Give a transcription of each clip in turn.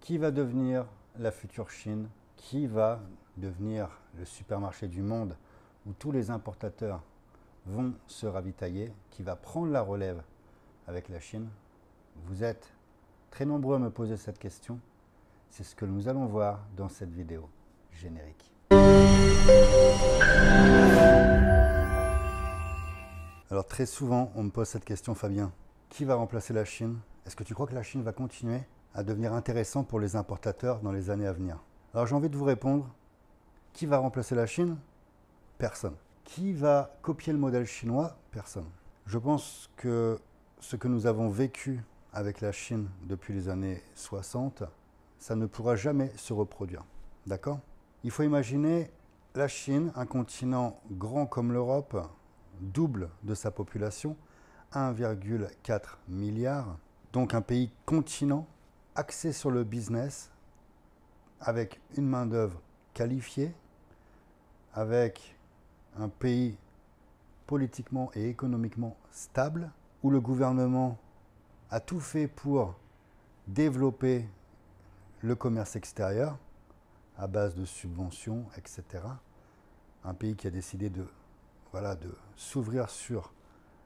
Qui va devenir la future Chine? Qui va devenir le supermarché du monde où tous les importateurs vont se ravitailler? Qui va prendre la relève avec la Chine? Vous êtes très nombreux à me poser cette question. C'est ce que nous allons voir dans cette vidéo générique. Alors très souvent, on me pose cette question, Fabien. Qui va remplacer la Chine? Est-ce que tu crois que la Chine va continuer à devenir intéressant pour les importateurs dans les années à venir? Alors j'ai envie de vous répondre. Qui va remplacer la Chine? Personne. Qui va copier le modèle chinois? Personne. Je pense que ce que nous avons vécu avec la Chine depuis les années 60, ça ne pourra jamais se reproduire. D'accord? Il faut imaginer la Chine, un continent grand comme l'Europe, double de sa population, 1,4 milliard, donc un pays continent axé sur le business, avec une main-d'œuvre qualifiée, avec un pays politiquement et économiquement stable, où le gouvernement a tout fait pour développer le commerce extérieur à base de subventions, etc. Un pays qui a décidé de s'ouvrir sur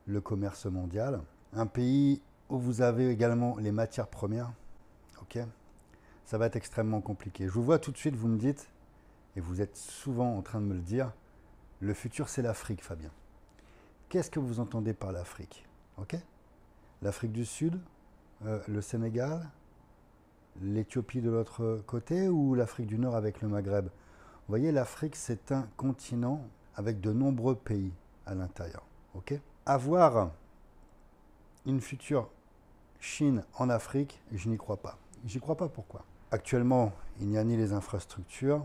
le commerce mondial. Un pays où vous avez également les matières premières. Ok, ça va être extrêmement compliqué. Je vous vois tout de suite, vous me dites, et vous êtes souvent en train de me le dire, le futur c'est l'Afrique, Fabien. Qu'est-ce que vous entendez par l'Afrique? Ok, l'Afrique du Sud, le Sénégal, l'Éthiopie de l'autre côté ou l'Afrique du Nord avec le Maghreb? Vous voyez, l'Afrique c'est un continent avec de nombreux pays à l'intérieur. Okay, avoir une future Chine en Afrique, je n'y crois pas. J'y crois pas, pourquoi? Actuellement, il n'y a ni les infrastructures,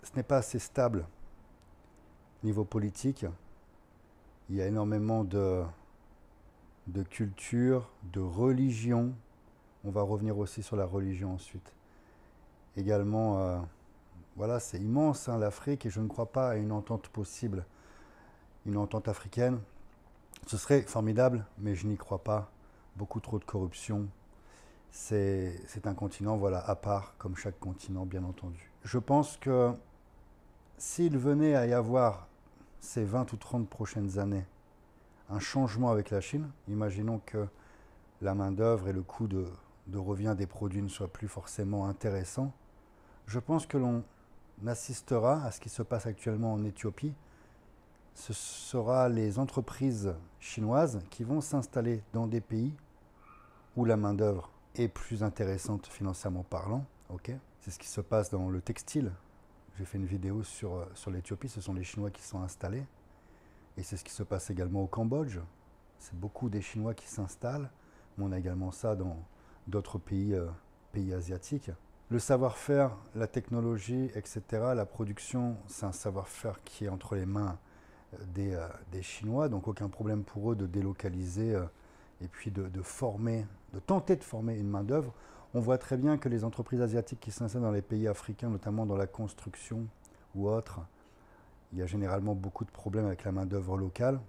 ce n'est pas assez stable niveau politique, il y a énormément de culture, de religion, on va revenir aussi sur la religion ensuite. Également, voilà, c'est immense hein, l'Afrique, et je ne crois pas à une entente possible, une entente africaine. Ce serait formidable, mais je n'y crois pas. Beaucoup trop de corruption. C'est un continent voilà, à part, comme chaque continent, bien entendu. Je pense que s'il venait à y avoir ces 20 ou 30 prochaines années un changement avec la Chine, imaginons que la main-d'œuvre et le coût de revient des produits ne soient plus forcément intéressants, je pense que l'on assistera à ce qui se passe actuellement en Éthiopie. Ce sera les entreprises chinoises qui vont s'installer dans des pays où la main-d'œuvre est plus intéressante financièrement parlant. Okay, c'est ce qui se passe dans le textile. J'ai fait une vidéo sur l'Éthiopie, ce sont les Chinois qui sont installés. Et c'est ce qui se passe également au Cambodge. C'est beaucoup des Chinois qui s'installent. Mais on a également ça dans d'autres pays, pays asiatiques. Le savoir-faire, la technologie, etc., la production, c'est un savoir-faire qui est entre les mains des Chinois, donc aucun problème pour eux de délocaliser et puis de former, de tenter de former une main-d'œuvre. On voit très bien que les entreprises asiatiques qui s'installent dans les pays africains, notamment dans la construction ou autres, il y a généralement beaucoup de problèmes avec la main-d'œuvre locale.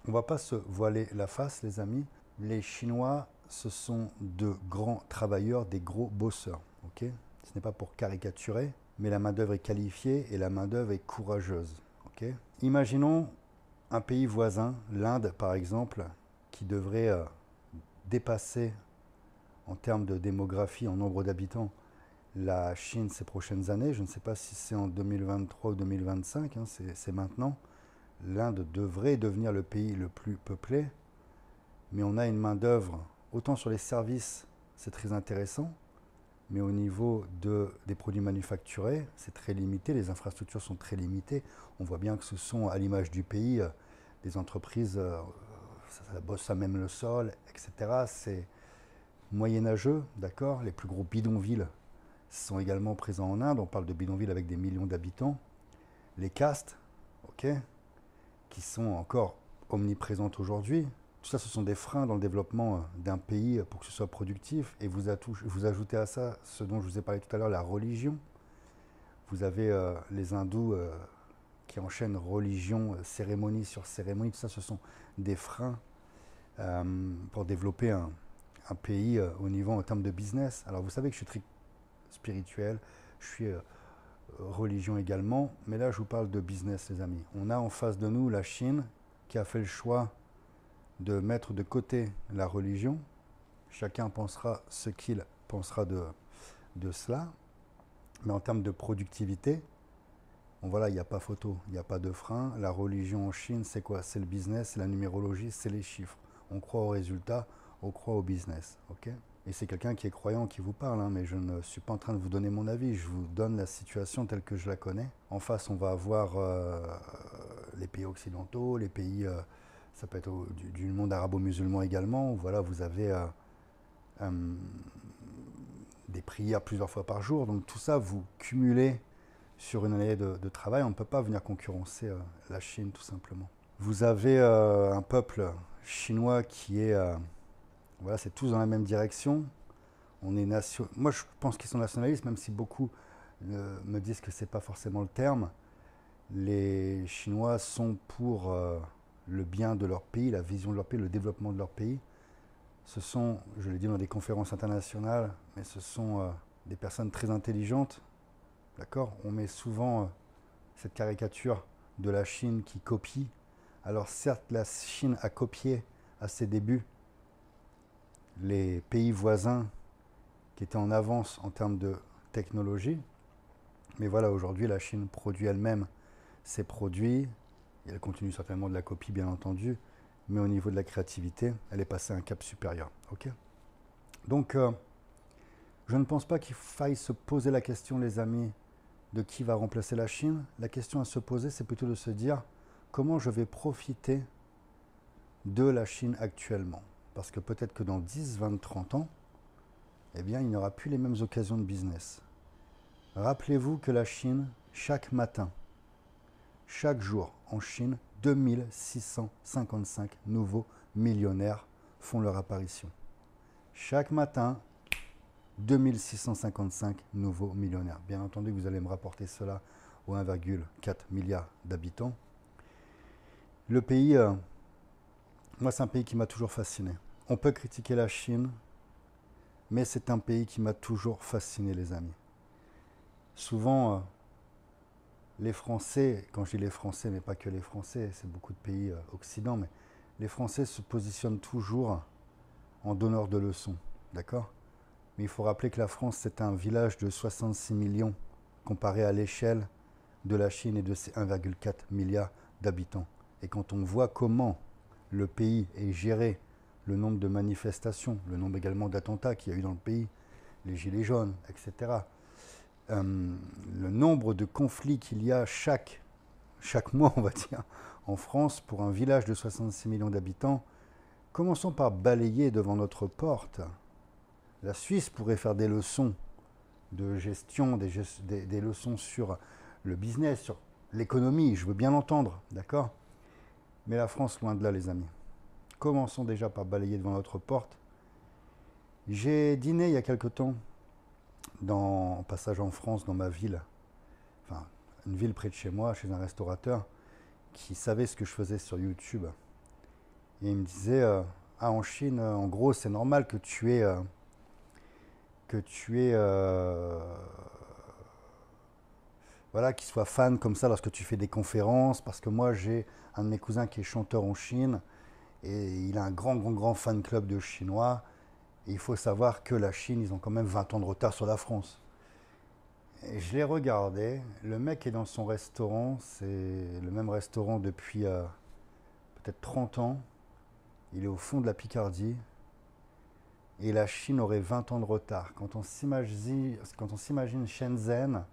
On ne va pas se voiler la face, les amis. Les Chinois, ce sont de grands travailleurs, des gros bosseurs. Okay, ce n'est pas pour caricaturer, mais la main-d'œuvre est qualifiée et la main-d'œuvre est courageuse. Okay, imaginons un pays voisin, l'Inde par exemple, qui devrait dépasser en termes de démographie, en nombre d'habitants, la Chine ces prochaines années. Je ne sais pas si c'est en 2023 ou 2025, hein, c'est maintenant. L'Inde devrait devenir le pays le plus peuplé, mais on a une main-d'œuvre, autant sur les services, c'est très intéressant, mais au niveau des produits manufacturés, c'est très limité, les infrastructures sont très limitées. On voit bien que ce sont, à l'image du pays, des entreprises, ça bosse à même le sol, etc. C'est moyenâgeux, d'accord. Les plus gros bidonvilles sont également présents en Inde. On parle de bidonvilles avec des millions d'habitants. Les castes, ok, qui sont encore omniprésentes aujourd'hui. Tout ça, ce sont des freins dans le développement d'un pays pour que ce soit productif. Et vous ajoutez à ça ce dont je vous ai parlé tout à l'heure, la religion. Vous avez les hindous qui enchaînent religion, cérémonie sur cérémonie. Tout ça, ce sont des freins pour développer un pays au niveau en termes de business. Alors vous savez que je suis très spirituel, je suis religion également, mais là je vous parle de business les amis. On a en face de nous la Chine qui a fait le choix de mettre de côté la religion. Chacun pensera ce qu'il pensera de cela, mais en termes de productivité, bon, voilà, il n'y a pas photo, il n'y a pas de frein. La religion en Chine, c'est quoi? C'est le business, c'est la numérologie, c'est les chiffres. On croit aux résultats, on croit au business. Ok? Et c'est quelqu'un qui est croyant qui vous parle, hein, mais je ne suis pas en train de vous donner mon avis, je vous donne la situation telle que je la connais. En face, on va avoir les pays occidentaux, les pays, ça peut être du monde arabo-musulman également, où voilà, vous avez des prières plusieurs fois par jour. Donc tout ça, vous cumulez sur une année de travail. On ne peut pas venir concurrencer la Chine, tout simplement. Vous avez un peuple chinois qui est... voilà, c'est tous dans la même direction. On est Moi, je pense qu'ils sont nationalistes, même si beaucoup me disent que ce n'est pas forcément le terme. Les Chinois sont pour le bien de leur pays, la vision de leur pays, le développement de leur pays. Ce sont, je l'ai dit dans des conférences internationales, mais ce sont des personnes très intelligentes. D'accord? On met souvent cette caricature de la Chine qui copie. Alors certes, la Chine a copié à ses débuts les pays voisins qui étaient en avance en termes de technologie. Mais voilà, aujourd'hui, la Chine produit elle-même ses produits. Et elle continue certainement de la copie, bien entendu. Mais au niveau de la créativité, elle est passée à un cap supérieur. Okay? Donc, je ne pense pas qu'il faille se poser la question, les amis, de qui va remplacer la Chine. La question à se poser, c'est plutôt de se dire comment je vais profiter de la Chine actuellement. Parce que peut-être que dans 10, 20, 30 ans, eh bien, il n'y aura plus les mêmes occasions de business. Rappelez-vous que la Chine, chaque matin, chaque jour en Chine, 2655 nouveaux millionnaires font leur apparition. Chaque matin, 2655 nouveaux millionnaires. Bien entendu, vous allez me rapporter cela aux 1,4 milliard d'habitants. Le pays, moi c'est un pays qui m'a toujours fasciné. On peut critiquer la Chine, mais c'est un pays qui m'a toujours fasciné, les amis. Souvent, les Français, quand je dis les Français, mais pas que les Français, c'est beaucoup de pays occidentaux, mais les Français se positionnent toujours en donneurs de leçons, d'accord? Mais il faut rappeler que la France, c'est un village de 66 millions comparé à l'échelle de la Chine et de ses 1,4 milliard d'habitants. Et quand on voit comment le pays est géré, le nombre de manifestations, le nombre également d'attentats qu'il y a eu dans le pays, les gilets jaunes, etc., le nombre de conflits qu'il y a chaque mois, on va dire, en France, pour un village de 66 millions d'habitants, commençons par balayer devant notre porte. La Suisse pourrait faire des leçons de gestion, des leçons sur le business, sur l'économie, je veux bien l'entendre, d'accord? Mais la France, loin de là, les amis. Commençons déjà par balayer devant notre porte. J'ai dîné il y a quelque temps, en passage en France, dans ma ville, enfin, une ville près de chez moi, chez un restaurateur, qui savait ce que je faisais sur YouTube. Et il me disait, ah, en Chine, en gros, c'est normal que tu aies voilà, qu'il soit fan comme ça lorsque tu fais des conférences, parce que moi j'ai un de mes cousins qui est chanteur en Chine et il a un grand fan club de Chinois. Et il faut savoir que la Chine, ils ont quand même 20 ans de retard sur la France. Et je l'ai regardé, le mec est dans son restaurant, c'est le même restaurant depuis peut-être 30 ans. Il est au fond de la Picardie. Et la Chine aurait 20 ans de retard. Quand on s'imagine Shenzhen,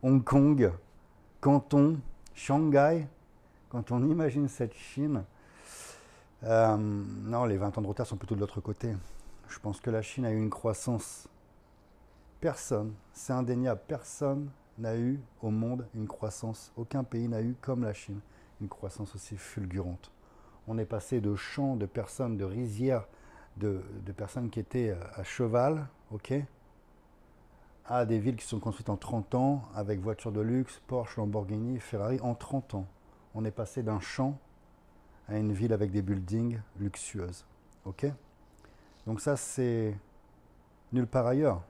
Hong Kong, Canton, Shanghai, quand on imagine cette Chine, non, les 20 ans de retard sont plutôt de l'autre côté. Je pense que la Chine a eu une croissance. Personne, c'est indéniable, personne n'a eu au monde une croissance, aucun pays n'a eu comme la Chine, une croissance aussi fulgurante. On est passé de champs, de personnes, de rizières, de personnes qui étaient à cheval, ok, à des villes qui sont construites en 30 ans, avec voitures de luxe, Porsche, Lamborghini, Ferrari, en 30 ans. On est passé d'un champ à une ville avec des buildings luxueuses, ok. Donc ça, c'est nulle part ailleurs.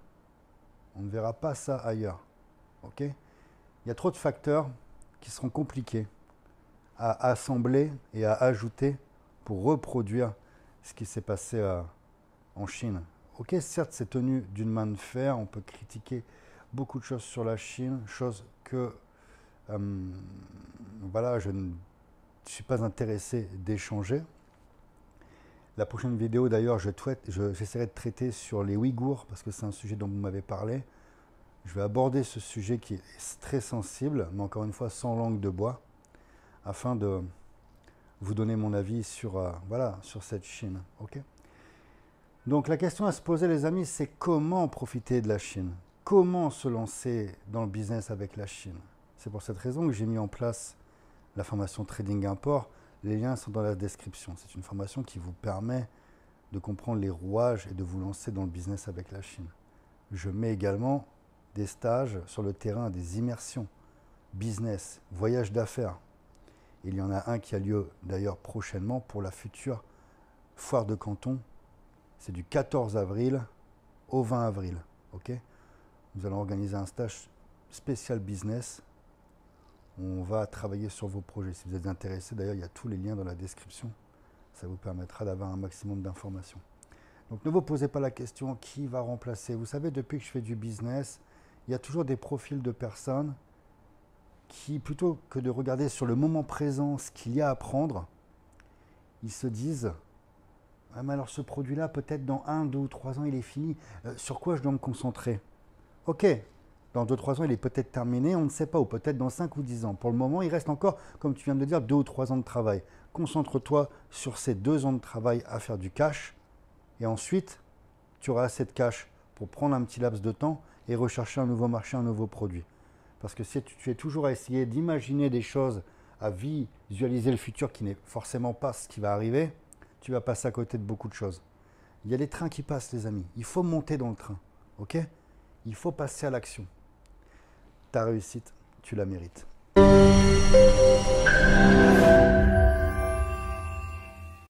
On ne verra pas ça ailleurs. Ok? Il y a trop de facteurs qui seront compliqués à assembler et à ajouter pour reproduire ce qui s'est passé en Chine. Ok, certes, c'est tenu d'une main de fer. On peut critiquer beaucoup de choses sur la Chine, choses que voilà, je ne suis pas intéressé d'échanger. La prochaine vidéo, d'ailleurs, j'essaierai de traiter sur les Ouïghours, parce que c'est un sujet dont vous m'avez parlé. Je vais aborder ce sujet qui est très sensible, mais encore une fois, sans langue de bois, afin de vous donner mon avis sur, voilà, sur cette Chine. Okay. Donc la question à se poser, les amis, c'est comment profiter de la Chine? Comment se lancer dans le business avec la Chine? C'est pour cette raison que j'ai mis en place la formation Trading Import. Les liens sont dans la description. C'est une formation qui vous permet de comprendre les rouages et de vous lancer dans le business avec la Chine. Je mets également des stages sur le terrain, des immersions, business, voyage d'affaires. Il y en a un qui a lieu d'ailleurs prochainement pour la future foire de Canton. C'est du 14 avril au 20 avril. Okay, nous allons organiser un stage spécial business. On va travailler sur vos projets. Si vous êtes intéressé, d'ailleurs, il y a tous les liens dans la description. Ça vous permettra d'avoir un maximum d'informations. Donc ne vous posez pas la question qui va remplacer. Vous savez, depuis que je fais du business, il y a toujours des profils de personnes qui, plutôt que de regarder sur le moment présent ce qu'il y a à prendre, ils se disent ah, mais alors ce produit-là, peut-être dans 1, 2 ou 3 ans, il est fini. Sur quoi je dois me concentrer? Ok, dans 2 ou 3 ans, il est peut-être terminé, on ne sait pas, ou peut-être dans 5 ou 10 ans. Pour le moment, il reste encore, comme tu viens de le dire, 2 ou 3 ans de travail. Concentre-toi sur ces 2 ans de travail à faire du cash, et ensuite, tu auras assez de cash pour prendre un petit laps de temps et rechercher un nouveau marché, un nouveau produit. Parce que si tu es toujours à essayer d'imaginer des choses, à visualiser le futur qui n'est forcément pas ce qui va arriver, tu vas passer à côté de beaucoup de choses. Il y a des trains qui passent, les amis. Il faut monter dans le train. Ok? Il faut passer à l'action. Ta réussite, tu la mérites.